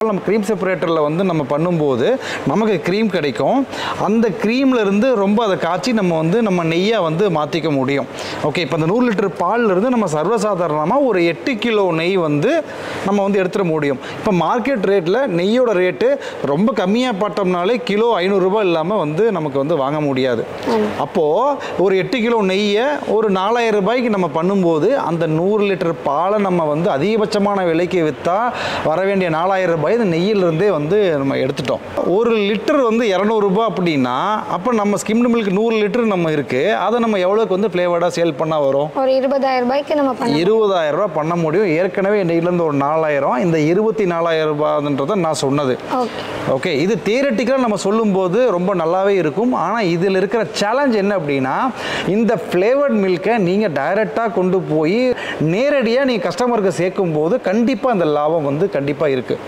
நம்ம க்ரீம் செப்பரேட்டரில் வந்து நம்ம பண்ணும்போது நமக்கு க்ரீம் கிடைக்கும். அந்த க்ரீம்லேருந்து ரொம்ப அதை காய்ச்சி நம்ம வந்து நம்ம நெய்யாக வந்து மாற்றிக்க முடியும். ஓகே, இப்போ இந்த 100 லிட்டர் பால்லேருந்து நம்ம சர்வசாதாரணமாக ஒரு 8 கிலோ நெய் வந்து நம்ம வந்து எடுத்துட முடியும். இப்போ மார்க்கெட் ரேட்டில் நெய்யோட ரேட்டு ரொம்ப கம்மியாக பார்த்தோம்னாலே கிலோ 500 ரூபாய் இல்லாமல் வந்து நமக்கு வந்து வாங்க முடியாது. அப்போது ஒரு 8 கிலோ நெய்யை ஒரு 4000 ரூபாய்க்கு நம்ம பண்ணும்போது அந்த 100 லிட்டர் பாலை நம்ம வந்து அதிகபட்சமான விலைக்கு விற்றா வர வேண்டிய 4000 ரூபாய் இந்த நெய்யிலிருந்தே வந்து நம்ம எடுத்துட்டோம். ஒரு லிட்டர் வந்து 200 ரூபாய் அப்படின்னா அப்போ நம்ம ஸ்கிம்டு மில்க் 100 லிட்டர் நம்ம இருக்குது, அதை நம்ம எவ்வளோக்கு வந்து ஃப்ளேவர்டாக சேல் பண்ணால் வரும்? ஒரு 20000 ரூபாய்க்கு நம்ம 20000 ரூபாய் பண்ண முடியும். ஏற்கனவே நெய்யிலேருந்து ஒரு 4000, இந்த 24000 ரூபாய்ன்றதை நான் சொன்னது. ஓகே, இது தியரட்டிக்கலாக நம்ம சொல்லும்போது ரொம்ப நல்லாவே இருக்கும். ஆனால் இதில் இருக்கிற சேலஞ்ச் என்ன அப்படின்னா, இந்த ஃப்ளேவர்ட் மில்கை நீங்கள் டைரெக்டாக கொண்டு போய் நேரடியாக நீங்கள் கஸ்டமருக்கு சேர்க்கும் போது கண்டிப்பாக அந்த லாபம் வந்து கண்டிப்பாக இருக்குது.